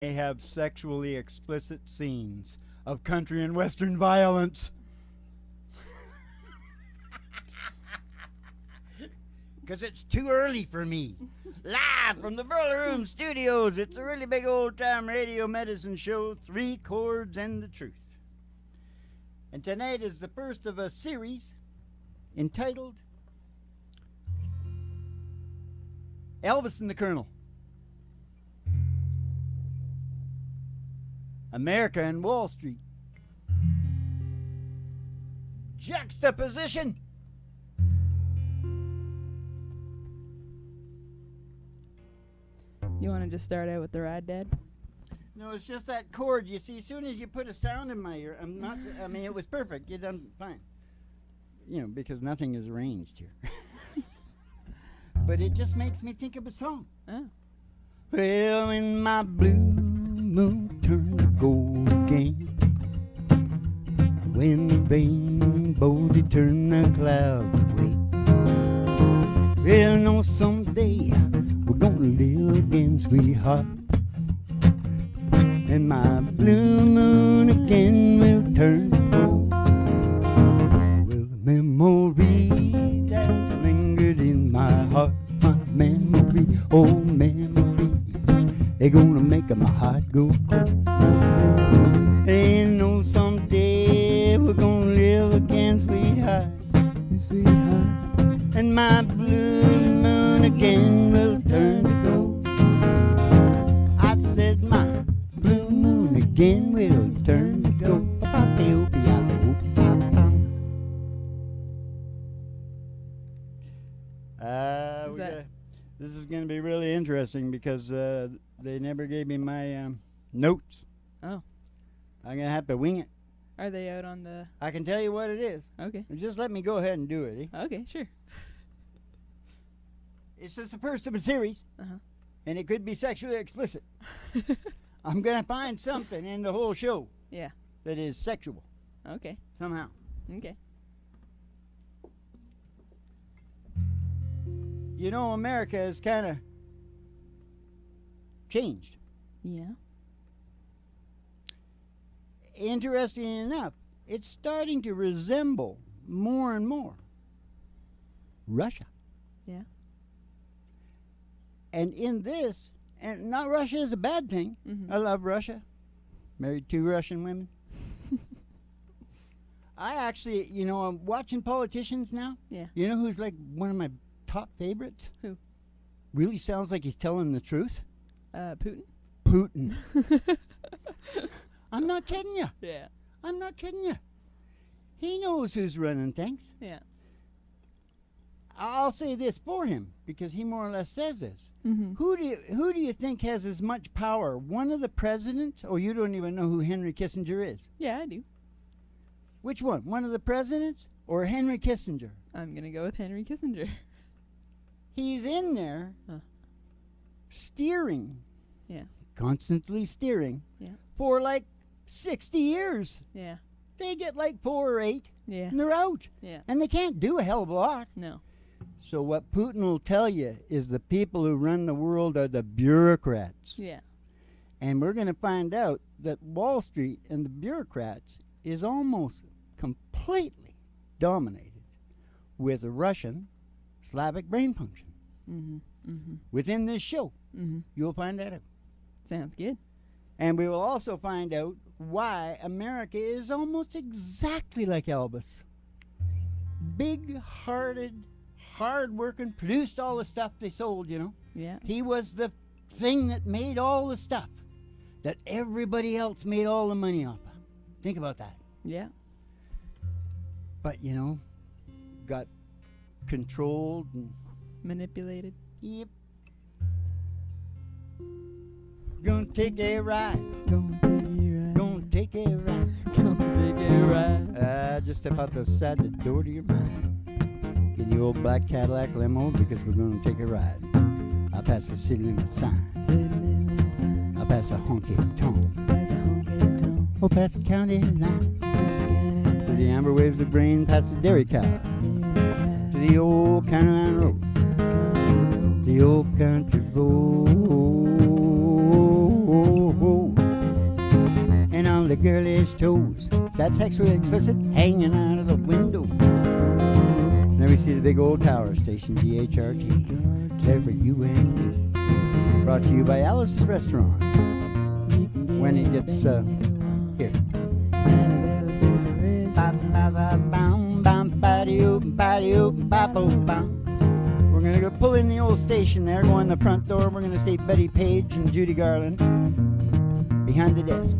They have sexually explicit scenes of country and western violence. Because it's too early for me. Live from the Burler Room Studios, it's a really big old-time radio medicine show, Three Chords and the Truth. And tonight is the first of a series entitled Elvis and the Colonel. America and Wall Street. Juxtaposition. You want to just start out with the ride, Dad? No, it's just that chord. You see, as soon as you put a sound in my ear, it was perfect. You done fine. You know, because nothing is arranged here. But it just makes me think of a song. Oh. Well, in my blue moon turned to gold again, when the rainbow did turn the clouds away. Well, no, someday we're gonna live again, sweetheart, and my blue moon again will turn to gold. Well, the memory that lingered in my heart, my memory, oh memory, they're gonna make my heart go cold. Ain't no someday we're gonna live again, sweetheart, sweetheart, and my blue moon again will turn to gold. I said my blue moon again will turn to gold. This is going to be really interesting because they never gave me my notes. Oh. I'm going to have to wing it. Are they out on the... I can tell you what it is. Okay. Just let me go ahead and do it. Eh? Okay, sure. It's just the first of a series, and it could be sexually explicit. I'm going to find something in the whole show that is sexual. Okay. Somehow. Okay. You know, America has kind of changed. Yeah. Interesting enough, it's starting to resemble more and more Russia. Yeah. And in this, and not Russia is a bad thing. Mm-hmm. I love Russia. Married 2 Russian women. I actually, you know, I'm watching politicians now. Yeah. You know who's like one of my top favorites? Who? Really sounds like he's telling the truth. Putin? Putin. I'm not kidding you. Yeah. I'm not kidding you. He knows who's running things. Yeah. I'll say this for him because he more or less says this. Mm-hmm. Who do you think has as much power? One of the presidents, or you don't even know who Henry Kissinger is? Yeah, I do. Which one? One of the presidents or Henry Kissinger? I'm going to go with Henry Kissinger. He's in there steering. Yeah. Constantly steering. Yeah. For like 60 years. Yeah. They get like 4 or 8. Yeah. And they're out. Yeah. And they can't do a hell of a lot. No. So what Putin will tell you is the people who run the world are the bureaucrats. Yeah. And we're going to find out that Wall Street and the bureaucrats is almost completely dominated with Russian Slavic brain function. Mm-hmm. Mm-hmm. Within this show, Mm-hmm. you'll find that out. Sounds good. And we will also find out why America is almost exactly like Elvis. Big-hearted, hard-working, produced all the stuff they sold, you know. Yeah. He was the thing that made all the stuff that everybody else made all the money off of. Think about that. Yeah. But, you know, got controlled and... Manipulated. Yep. Gonna take a ride. Gonna take a ride. Gonna take a ride. Gonna take a ride. Just step out the side the door to your mind. Get your old black Cadillac limo because we're gonna take a ride. I pass the city limit sign. I pass a honky tonk. Oh, past the county line. To the amber waves of grain, past the dairy cow. To the old county line road. The old country road. the girlish toes. Is that sexually explicit? Hanging out of the window. And then we see the big old tower station, GHRT. There for you and me. Brought to you by Alice's Restaurant. When it gets, here. We're going to go pull in the old station there, go in the front door. We're going to see Betty Page and Judy Garland behind the desk.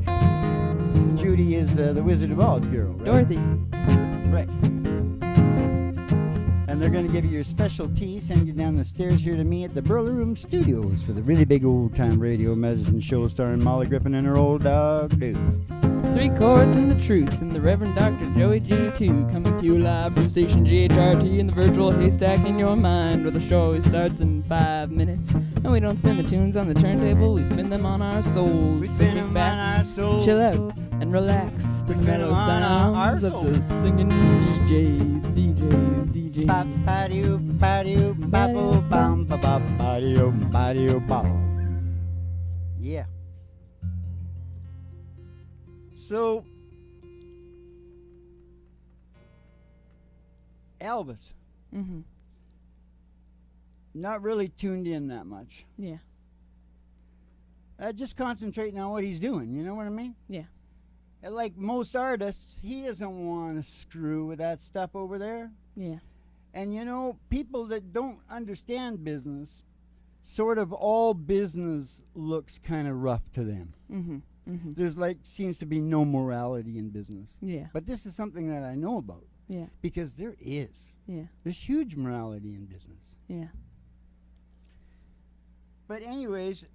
Judy is the Wizard of Oz girl, right? Dorothy. Right. And they're going to give you your special tea, send you down the stairs here to me at the Burler Room Studios for the really big old-time radio medicine show starring Molly Griffin and her old dog, Duke. 3 chords and the truth, and the Reverend Dr. Joey G2 coming to you live from station GHRT in the virtual haystack in your mind, where the show always starts in 5 minutes. And we don't spin the tunes on the turntable, we spin them on our souls. We So spin kick them back, on our souls. chill out, and relax to the spin mellow them on our sounds of souls. the singing DJs. Yeah. So, Elvis, Mm-hmm. not really tuned in that much. Yeah. Just concentrating on what he's doing, you know what I mean? Yeah. And like most artists, he doesn't want to screw with that stuff over there. Yeah. And you know, people that don't understand business, sort of all business looks kind of rough to them. Mm-hmm. Mm-hmm. There's seems to be no morality in business. Yeah. But this is something that I know about. Yeah. Because there is. Yeah. There's huge morality in business. Yeah. But anyways,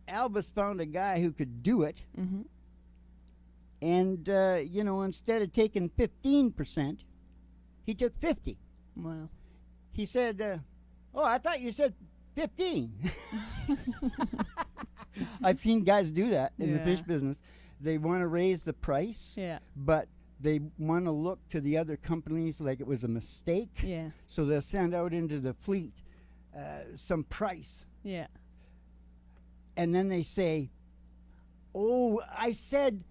Elvis found a guy who could do it. Mm-hmm. And, you know, instead of taking 15%, he took 50. Wow. He said, oh, I thought you said 15. I've seen guys do that in the fish Yeah. business. They want to raise the price, Yeah. but they want to look to the other companies like it was a mistake. Yeah. So they'll send out into the fleet some price. Yeah. And then they say, oh, I said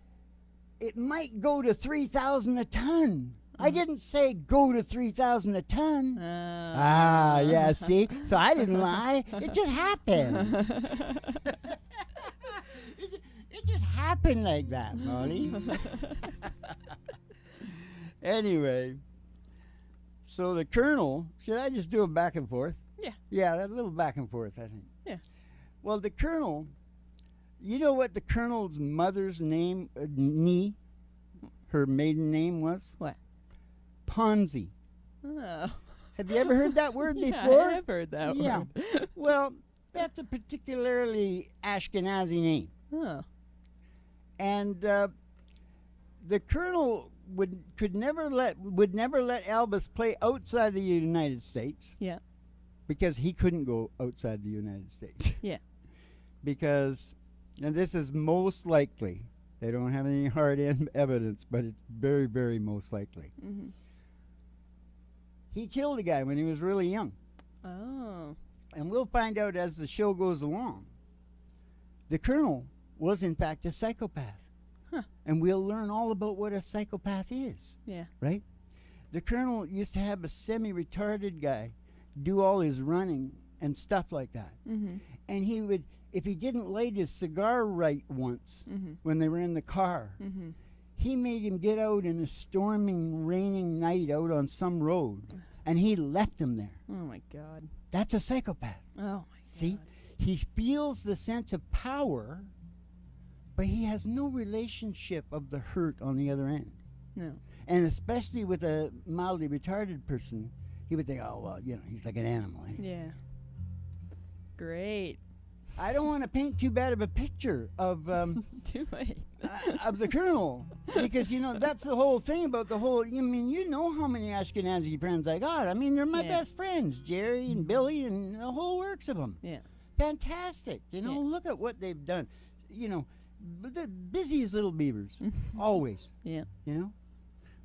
it might go to 3,000 a ton. I didn't say go to 3,000 a ton. Yeah, see? So I didn't lie. It just happened. It just happened like that, Molly. Anyway, so the Colonel, should I just do a back and forth? Yeah. Yeah, a little back and forth, I think. Yeah. Well, the Colonel, you know what the Colonel's mother's name, her maiden name was? What? Ponzi. Oh. Have you ever heard that word Yeah, before? I have heard that Yeah. word. Well, that's a particularly Ashkenazi name. Oh. And the Colonel would never let Elvis play outside the United States. Yeah. Because he couldn't go outside the United States. Yeah. Because, and this is most likely, they don't have any hard evidence, but it's very, very most likely. Mm-hmm. He killed a guy when he was really young. Oh. And we'll find out as the show goes along. The Colonel was, in fact, a psychopath. Huh. And we'll learn all about what a psychopath is, Yeah. right? The Colonel used to have a semi-retarded guy do all his running and stuff like that. Mm-hmm. And he would, if he didn't light his cigar right once Mm-hmm. when they were in the car, Mm-hmm. he made him get out in a storming, raining night out on some road, and he left him there. Oh my God. That's a psychopath. Oh my God. See? He feels the sense of power, but he has no relationship of the hurt on the other end. No. And especially with a mildly retarded person, he would think, oh, well, you know, he's like an animal. Eh? Yeah. Great. I don't want to paint too bad of a picture of Too late. of the Colonel, because, you know, that's the whole thing about the whole, I mean, you know how many Ashkenazi friends I got. I mean, they're my Yeah. best friends, Jerry and Billy and the whole works of them. Yeah. Fantastic. You know, Yeah. look at what they've done. You know, the busiest little beavers, always, Yeah. you know.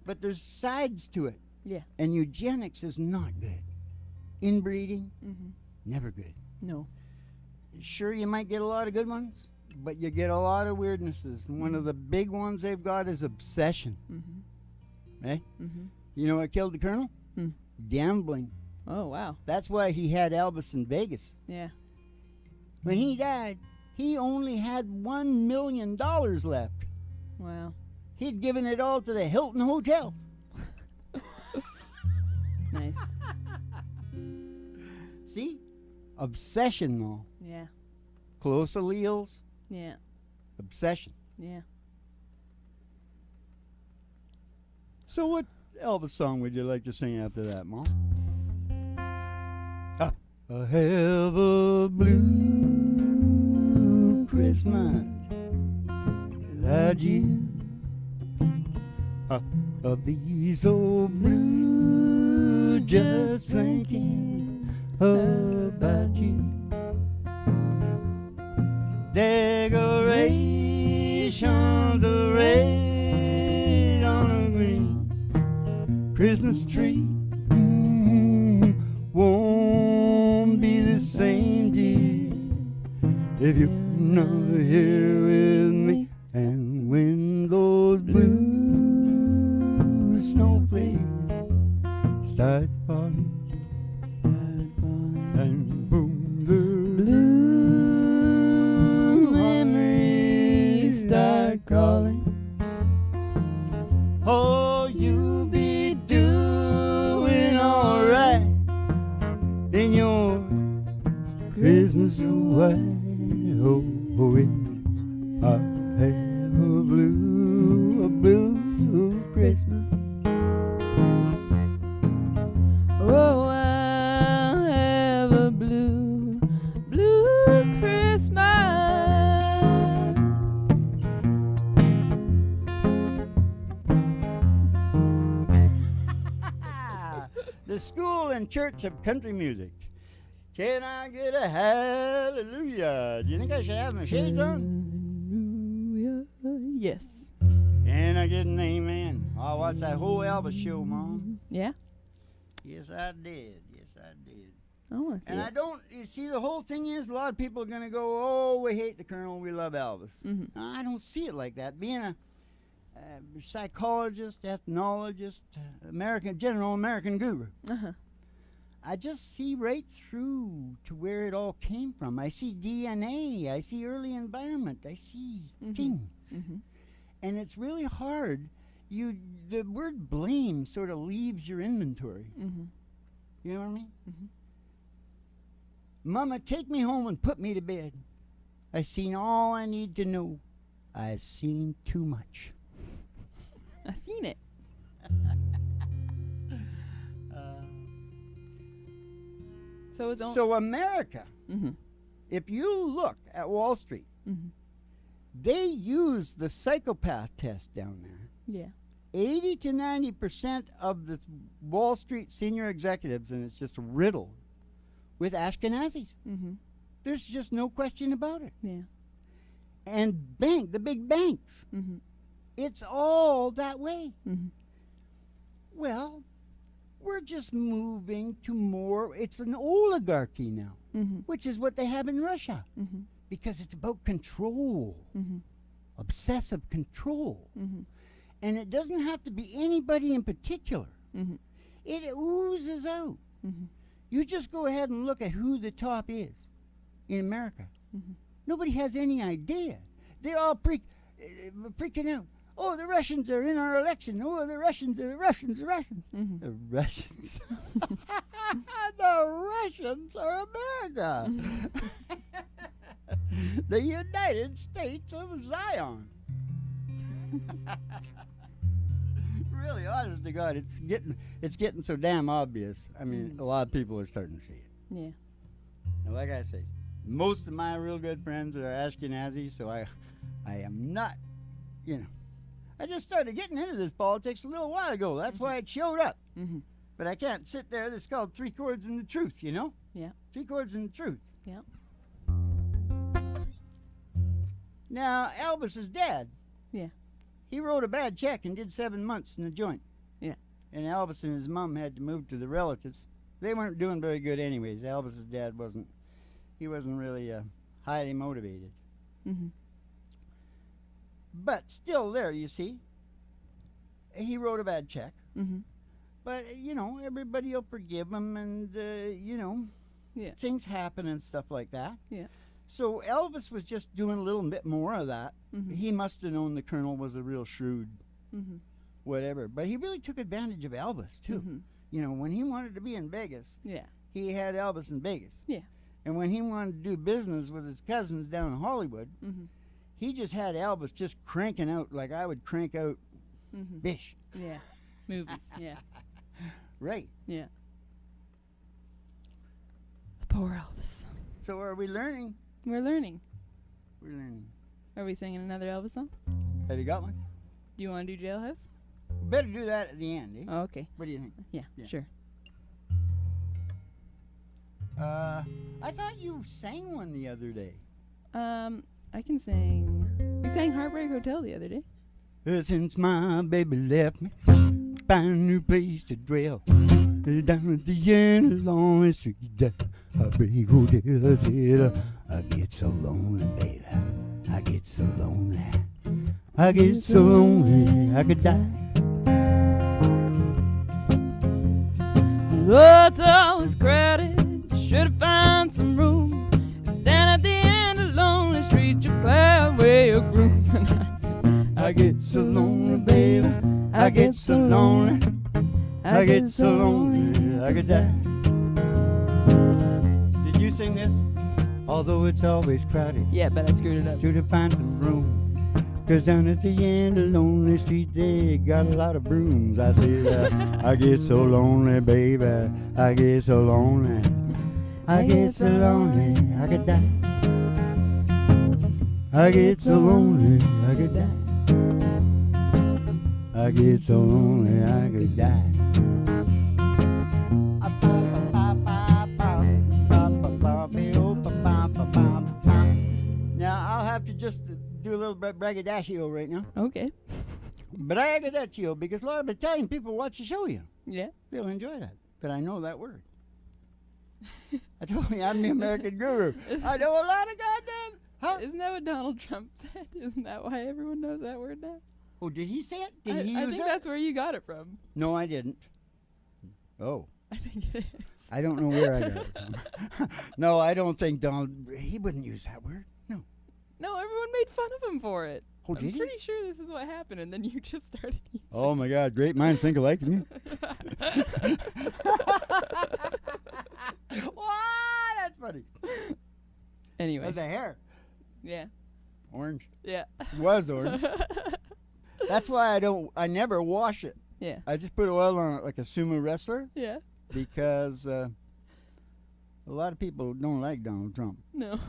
But there's sides to it. Yeah. And eugenics is not good. Inbreeding, Mm-hmm. never good. No. Sure, you might get a lot of good ones. but you get a lot of weirdnesses. And one of the big ones they've got is obsession. Eh? You know what killed the colonel? Gambling. Oh, wow. That's why he had Elvis in Vegas. Yeah. When he died, he only had $1 million left. Wow. He'd given it all to the Hilton hotels. Nice. See? Obsession, though. Yeah. Close alleles. Yeah. Obsession. Yeah. So what Elvis song would you like to sing after that, Mom? I have a blue Christmas without you. Of these old blue, just thinking about you. Decorations of red on a green Christmas tree. Won't be the same, dear, if you're not here with me. And when those blue snowflakes start falling, and boom, the Blue memories start calling. oh, you'll be doing alright in your Christmas away. Oh, I have a blue Christmas. Oh, I'll have a blue Christmas. The School and Church of Country Music. Can I get a hallelujah? Do you think I should have my shades on? Hallelujah. Yes. Can I get an amen? I watched that whole Elvis show, Mom. Yeah? Yes, I did. Yes, I did. I want to see And it. I don't, you see, the whole thing is a lot of people are going to go, oh, we hate the Colonel, we love Elvis. I don't see it like that. Being a psychologist, ethnologist, general American guru, I just see right through to where it all came from. I see DNA. I see early environment. I see things. And it's really hard. The word blame sort of leaves your inventory. You know what I mean? Mama, take me home and put me to bed. I seen all I need to know. I seen too much. I seen it. So America, if you look at Wall Street, they use the psychopath test down there. Yeah. 80 to 90% of the Wall Street senior executives, and it's just riddled with Ashkenazis. There's just no question about it. Yeah. And the big banks, it's all that way. Well, we're just moving to more, it's an oligarchy now, which is what they have in Russia, because it's about control, obsessive control. And it doesn't have to be anybody in particular. It oozes out. You just go ahead and look at who the top is in America. Nobody has any idea. They're all freaking out. Oh, the Russians are in our election. Oh, the Russians. The Russians. The Russians. The Russians are America. The United States of Zion. Really, honest to God, it's getting so damn obvious. I mean, a lot of people are starting to see it. Yeah. And like I say, most of my real good friends are Ashkenazi, so I am not, I just started getting into this politics a little while ago. That's why it showed up. But I can't sit there. It's called 3 chords and the truth, you know? Yeah. 3 chords and the truth. Yeah. Now, Elvis is dead. Yeah. He wrote a bad check and did 7 months in the joint. Yeah. And Elvis and his mom had to move to the relatives. They weren't doing very good anyways. Elvis's dad wasn't really highly motivated. But still there, you see. He wrote a bad check. Mm-hmm. But, everybody will forgive him and, Yeah. things happen and stuff like that. Yeah. So Elvis was just doing a little bit more of that. Mm-hmm. He must have known the Colonel was a real shrewd Mm-hmm. whatever. But he really took advantage of Elvis, too. Mm-hmm. When he wanted to be in Vegas, Yeah. he had Elvis in Vegas. Yeah. And when he wanted to do business with his cousins down in Hollywood, Mm-hmm. he just had Elvis just cranking out like I would crank out Mm-hmm. Bish. Yeah. Movies. Yeah. Right. Yeah. Poor Elvis. So are we learning? We're learning. We're learning. Are we singing another Elvis song? Have you got one? Do you want to do Jailhouse? Better do that at the end, eh? Oh, okay. What do you think? Yeah. Yeah. Sure. I thought you sang one the other day. I can sing. We sang Heartbreak Hotel the other day. Since my baby left me, find a new place to dwell. Down at the end of Lonely Street, a big hotel. I said, I get so lonely, baby. I get so lonely. I get so lonely, I could die. Oh, it's always crowded. You should have found some room. It's down at the end of Lonely Street. You clear away your groom. And I said, I get so lonely, baby. I get so lonely. I get so lonely, I could die. Did you sing this? Although it's always crowded, yeah, but I screwed it up. to find some room. 'Cause down at the end of Lonely Street, they got a lot of brooms. I said, I get so lonely, baby. I get so lonely. I get so lonely, I could die. I get so lonely, I could die. I get so lonely, I could die. Now, I'll have to just do a little bit braggadocio right now. Okay. Braggadocio, because a lot of Italian people watch the show, Yeah. They'll enjoy that I know that word. I told you I'm the American guru. I know a lot of goddamn... Huh? Isn't that what Donald Trump said? Isn't that why everyone knows that word now? Oh, did he say it? Did he I use think it? that's where you got it from. No, I didn't. Oh. I think it is. I don't know where I got it from. No, I don't think Donald... He wouldn't use that word. No. No, everyone made fun of him for it. Oh, I'm did he? pretty sure this is what happened, and then you just started using Oh, my God. Great minds think alike to me. Wow, that's funny. Anyway. Oh, the hair. Yeah. Orange. Yeah. Was orange. That's why I never wash it. Yeah. I just put oil on it like a sumo wrestler Yeah. because a lot of people don't like Donald Trump. No.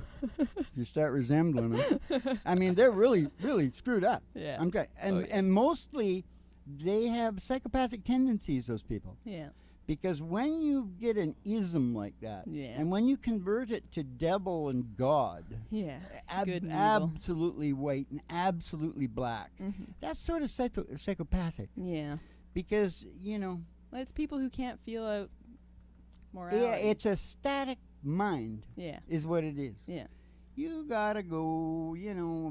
You start resembling him. I mean, they're really, really screwed up. Yeah. And mostly they have psychopathic tendencies, those people. Yeah. Because when you get an ism like that, Yeah. and when you convert it to devil and God, Yeah. Good and evil. absolutely white and absolutely black, that's sort of psychopathic. Yeah. Because, Well, it's people who can't feel out morality. yeah, it's a static mind Yeah. is what it is. Yeah. You gotta go,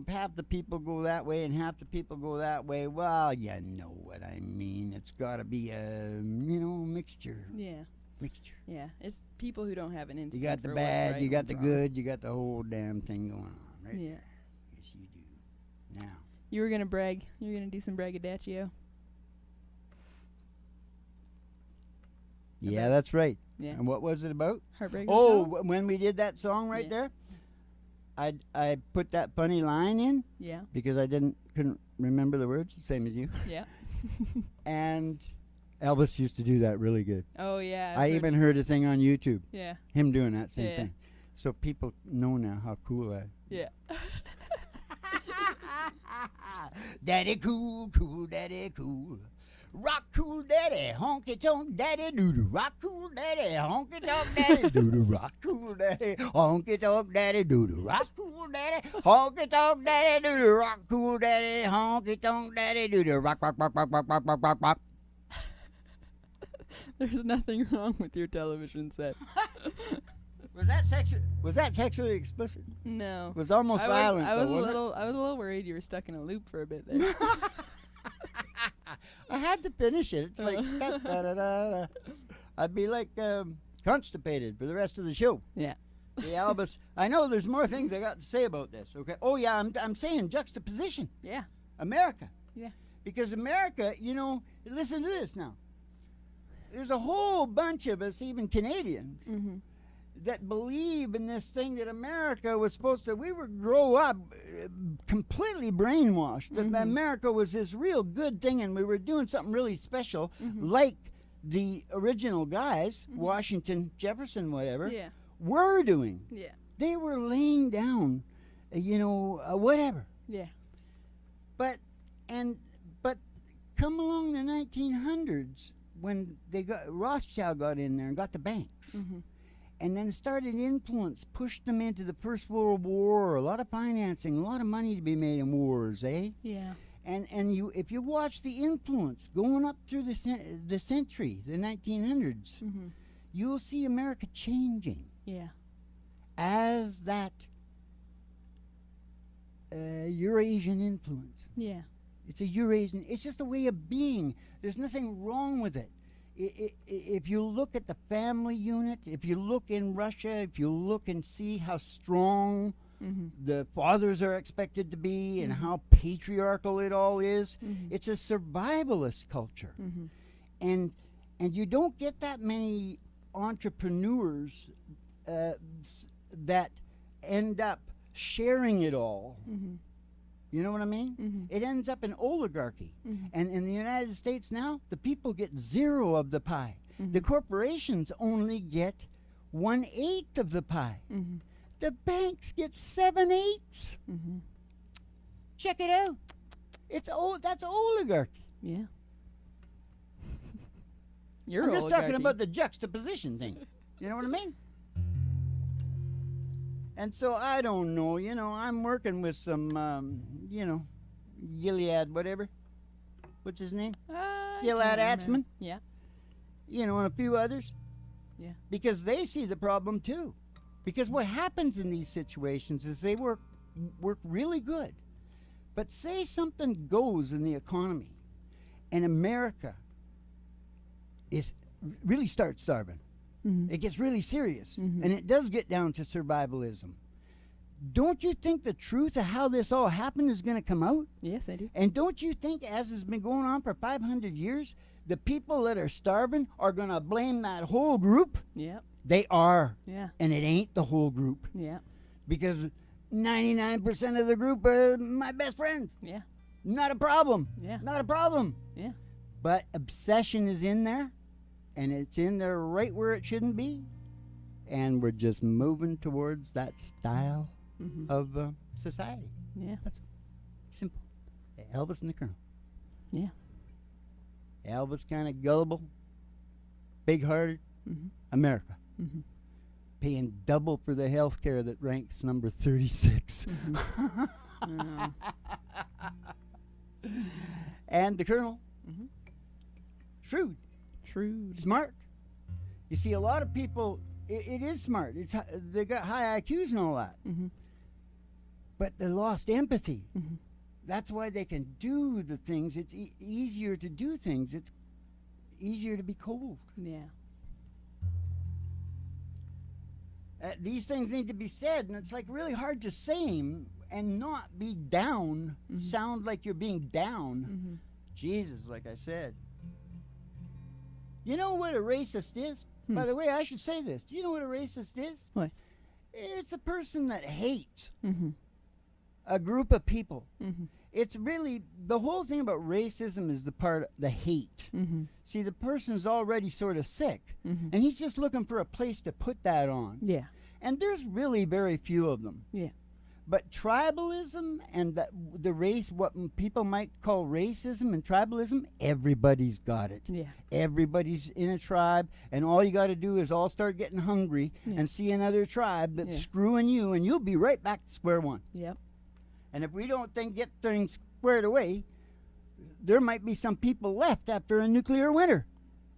half the people go that way and half the people go that way. Well, you know what I mean. It's gotta be a, mixture. Yeah. Mixture. Yeah. It's people who don't have an You instinct got the for bad, what's right you got and the what's wrong. good, you got the whole damn thing going on, right? Yeah. there. Yes, you do. Now. You were gonna brag. You were gonna do some braggadocio. Yeah, that's right. Yeah. And what was it about? Heartbreak Oh, Hotel? when we did that song right Yeah. there, I put that funny line in Yeah. because I couldn't remember the words, same as you. Yeah. And Elvis used to do that really good. Oh yeah. I even heard a thing on YouTube, Yeah. him doing that same Yeah. thing. So people know now how cool I. Yeah. Daddy cool, cool, daddy cool. Rock cool daddy, honky tonk daddy doo-doo. Rock cool daddy, honky tonk daddy doo-doo. Rock cool daddy, honky tonk daddy doo-doo. Rock cool daddy, honky tonk daddy doo-doo. Rock cool daddy, honky tonk daddy doo-doo. Rock, rock, rock, rock, rock, rock, rock, rock, rock. There's nothing wrong with your television set. Was that sexually explicit? No. It was almost violent. I was though, a wasn't little. I was a little worried you were stuck in a loop for a bit there. I had to finish it. It's like da, da, da, da, da. I'd be like constipated for the rest of the show. Yeah. The Elvis. I know there's more things I got to say about this. Okay. Oh yeah, I'm saying juxtaposition. Yeah. America. Yeah. Because America, listen to this now. There's a whole bunch of us, even Canadians, that believe in this thing that America was supposed to. We were grow up completely brainwashed that America was this real good thing, and we were doing something really special, like the original guys, Washington, Jefferson, whatever, were doing. Yeah. They were laying down, whatever. Yeah. But come along the 1900s when Rothschild got in there and got the banks, and then started influence, pushed them into the First World War, a lot of financing, a lot of money to be made in wars, eh? Yeah. And if you watch the influence going up through the century, the 1900s, you'll see America changing. Yeah. As that Eurasian influence. Yeah. It's a Eurasian. It's just a way of being. There's nothing wrong with it. If you look at the family unit, if you look in Russia, if you look and see how strong the fathers are expected to be and how patriarchal it all is, it's a survivalist culture. And you don't get that many entrepreneurs that end up sharing it all. You know what I mean? It ends up in oligarchy. And in the United States now, the people get zero of the pie. The corporations only get 1/8 of the pie. The banks get 7/8. Check it out. That's oligarchy. Yeah. You're I'm just oligarchy. talking about the juxtaposition thing. You know what I mean? And so I don't know, I'm working with some, Gilead, whatever. What's his name? Gilead Atzman. Yeah. And a few others. Yeah. Because they see the problem too. Because what happens in these situations is they work really good. But say something goes in the economy and America really starts starving. It gets really serious, and it does get down to survivalism. Don't you think the truth of how this all happened is going to come out? Yes, I do. And don't you think, as has been going on for 500 years, the people that are starving are going to blame that whole group? Yep. They are. Yeah. And it ain't the whole group. Yeah. Because 99% of the group are my best friends. Yeah. Not a problem. Yeah. Not a problem. Yeah. But obsession is in there. And it's in there right where it shouldn't be. And we're just moving towards that style of society. Yeah. That's simple. Elvis and the Colonel. Yeah. Elvis kind of gullible, big-hearted. America. Paying double for the health care that ranks number 36. And the Colonel. Shrewd. Smart. You see, a lot of people, it is smart. They got high IQs and all that. But they lost empathy. That's why they can do the things. It's easier to do things. It's easier to be cold. Yeah. These things need to be said, and it's like really hard to say 'em and not be down, sound like you're being down. Jesus, like I said. You know what a racist is? By the way, I should say this. Do you know what a racist is? What? It's a person that hates a group of people. It's really, the whole thing about racism is the hate. See, the person's already sort of sick, and he's just looking for a place to put that on. Yeah. And there's really very few of them. Yeah. But tribalism and the race, what people might call racism and tribalism, everybody's got it. Yeah. Everybody's in a tribe, and all you got to do is all start getting hungry and see another tribe that's screwing you, and you'll be right back to square one. Yep. And if we don't get things squared away, there might be some people left after a nuclear winter.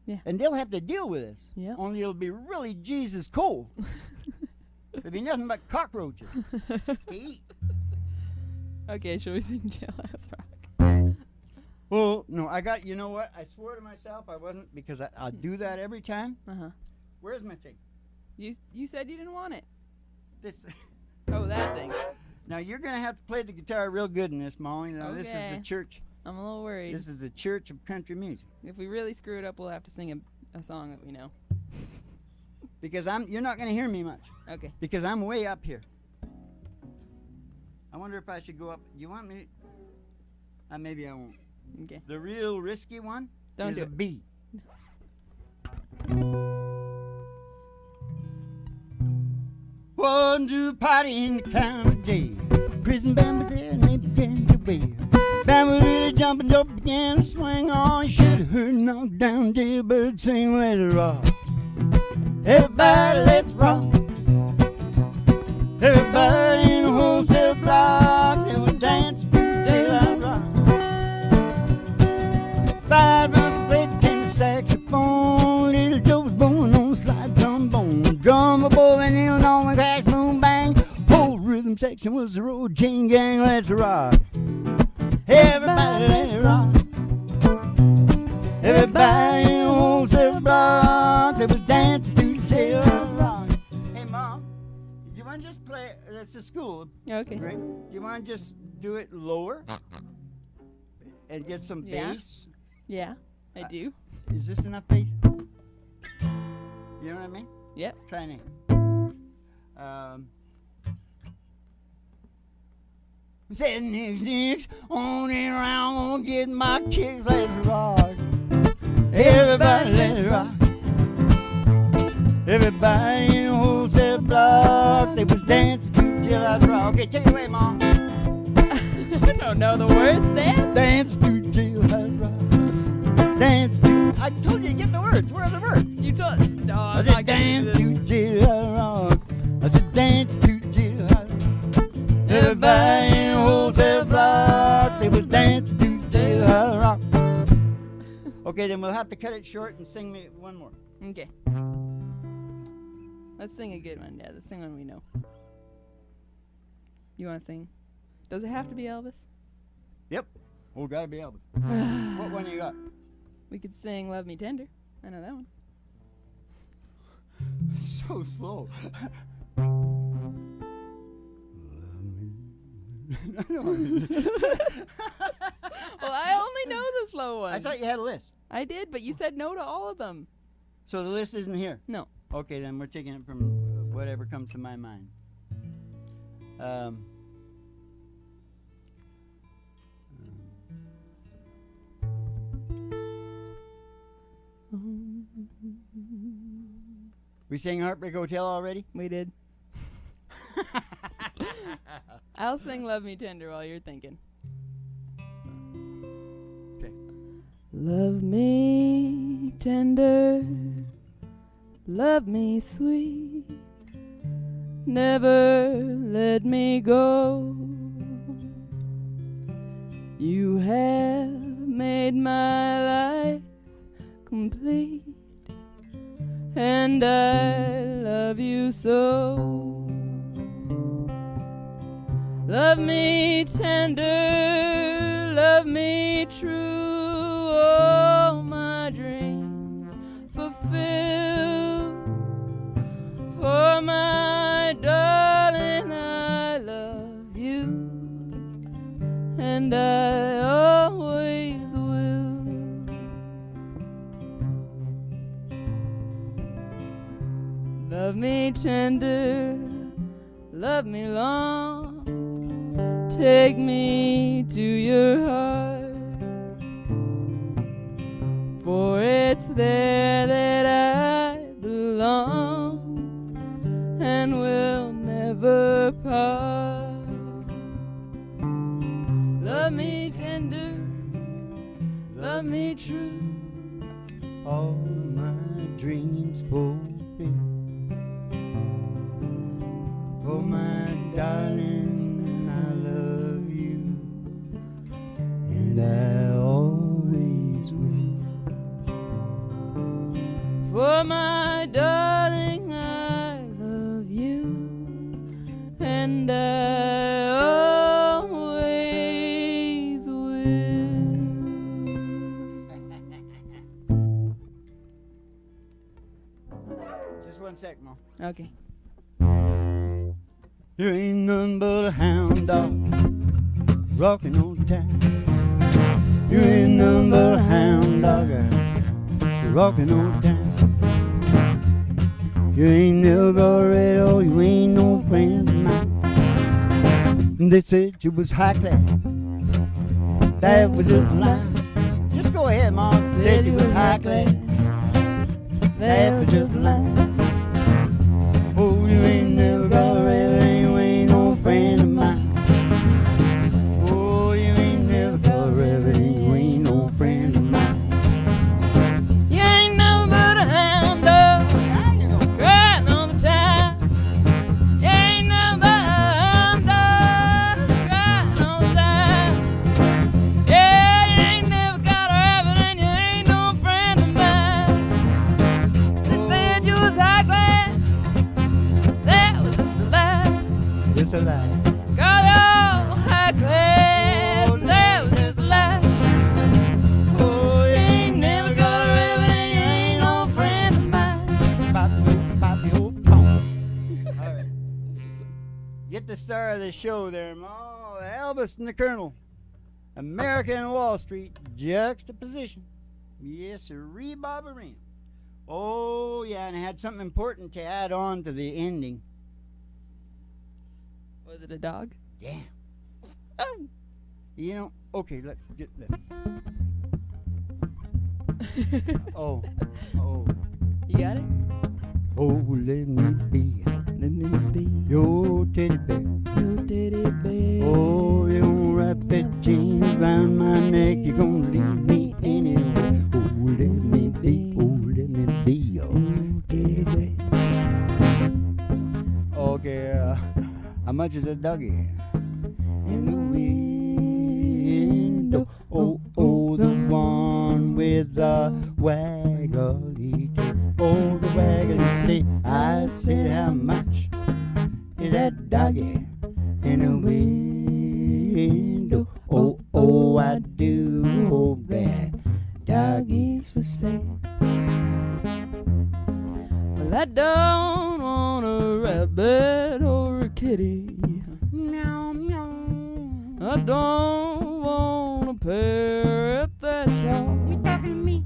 Yeah. And they'll have to deal with this. Yep. Only it'll be really Jesus cold. There'd be nothing but cockroaches to eat. Okay, shall we sing Jailhouse Rock? Well, no, you know what? I swore to myself I wasn't, because I do that every time. Uh-huh. Where's my thing? You said you didn't want it. This. Oh, that thing. Now, you're going to have to play the guitar real good in this, Molly. Now, This is Okay. the church. I'm a little worried. This is the church of country music. If we really screw it up, we'll have to sing a song that we know. Because you're not going to hear me much. Okay. Because I'm way up here. I wonder if I should go up. Do you want me? Maybe I won't. Okay. The real risky one Don't is do a it. B. One to party in the county jail. Prison band was there and they began to wail. Band was really jumping, dope began to swing on. You should have heard knock down jailbird sing, let's rock. Everybody, let's rock. Everybody in the wholesale block, they would dance to jailhouse rock. Spider played tenor saxophone. Little Joe was born on slide trombone. Drummer boy and kneeling on the crash, boom, bang. Whole rhythm section was the road chain gang. Let's rock. Everybody, let's rock. Everybody in the wholesale block, they was dancing to jailhouse rock. Hey, Mom, do you want to just play? That's a school. Okay. Right? Do you want to just do it lower and get some bass? Yeah, I do. Is this enough bass? You know what I mean? Yep. Try it. Said nicks, on and around, gonna get my kicks, let's rock. Everybody, let's rock. Everybody in the wholesale block, they was dancing to jailhouse rock. Okay, take it away, Mom. I don't know the words, Dad. Dance to jailhouse rock. Dance to. I told you to get the words. Where are the words? You told. No, I I'm said not getting dance to this. jailhouse rock. I said dance to jailhouse. Everybody in the wholesale block, they was dancing to jailhouse rock. Okay, then we'll have to cut it short and sing me one more. Okay. Let's sing a good one, Dad. Let's sing one we know. You want to sing? Does it have to be Elvis? Yep. Oh, gotta be Elvis. What one you got? We could sing Love Me Tender. I know that one. So slow. Well, I only know the slow one. I thought you had a list. I did, but you said no to all of them. So the list isn't here? No. Okay, then we're taking it from whatever comes to my mind. We sang Heartbreak Hotel already? We did. I'll sing Love Me Tender while you're thinking. Okay. Love me tender, love me sweet, never let me go. You have made my life complete, and I love you so. Love me tender, love me true, all my dreams fulfill. For my darling, I love you, and I always will. Love me tender, love me long, take me to your heart, for it's there that I belong and will never part. Love me tender, love me true, All my dreams fulfilled. For my darling, I love you, and I always will. for my darling, I love you, Just 1 sec, Ma. Okay. You ain't nothing but a hound dog rocking on time. You ain't nothing but a hound dog rocking on time. You ain't never got a radio, you ain't no friend of mine. They said you was high class, that was just a lie. Just go ahead, Ma. Said you was high class, that was just a lie. Oh, you ain't never got a radio, you ain't no friend of mine. Oh, you ain't never got a radio, you ain't no friend of mine. You ain't nothing but a hound dog crying all the time. You ain't nothing but a hound dog crying all the time. Yeah, you ain't never got a rabbit and you ain't no friend of mine. They said you was high class, that was just a lie. Just a lie. Got your high class, and that was just a lie. Oh, You ain't never got a rabbit and you ain't no friend of mine. Bop the old pong. All right. Get the star of the show there, Ma. Elvis and the Colonel. American Wall Street juxtaposition. Yes, sir. Rebobberine. Oh, yeah, and I had something important to add on to the ending. Was it a dog? Damn. Oh. You know, okay, let's get that. Oh. You got it? Oh, let me be Let me be your teddy bear. your teddy bear. Oh, you're gonna wrap that chain around my neck. You're gonna leave me anywhere. Oh, let me be your teddy bear. Okay, how much is a doggy? In the window. Oh, the one with the waggly tail. Oh, the waggly tail. I said, how much is that doggy in the window? Oh, I do hope that doggy's for sale. Well, I don't want a rabbit or a kitty. Meow, meow. I don't want a parrot that's tall. You talking to me?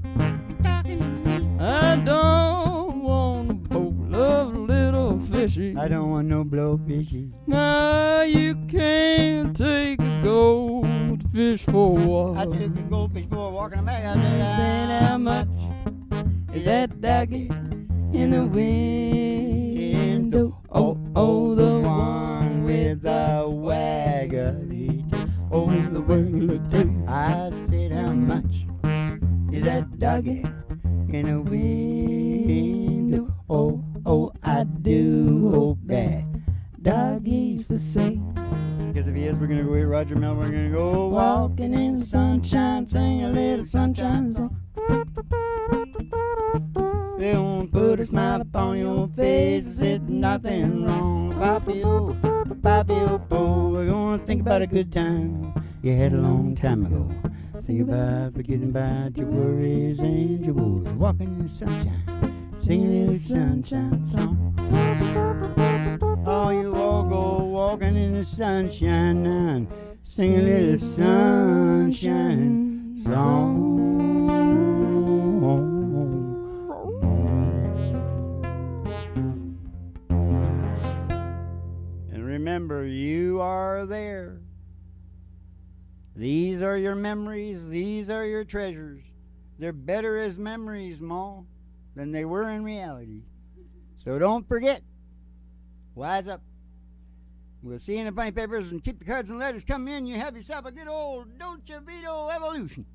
You talking to me? I don't want a bowl of little fishy. I don't want no blowfishy. Now you can't take a goldfish for a walk. I took a goldfish for a walk in the back. I Then how much is that doggy in the window? Oh, the one with the waggly tail. Oh, the waggly tail. I said, how much is that doggy in the window? Oh, I do hope that Doggy's for sale. because if he is, we're gonna go with Roger Mel. We're gonna go Walking in the sunshine, sing a little sunshine song. They won't put a smile upon your face. There's nothing wrong. Poppy, oh, po. We're gonna think about a good time you had a long time ago. Think about forgetting about your worries and your woes. Walking in the sunshine, sing a little sunshine song. Oh, you all go walking in the sunshine now and sing a little sunshine song. And remember, you are there. These are your memories. These are your treasures. They're better as memories, Ma, than they were in reality. So don't forget. Wise up. We'll see you in the funny papers, and keep the cards and letters coming in. You have yourself a good old Dolce Vito evolution.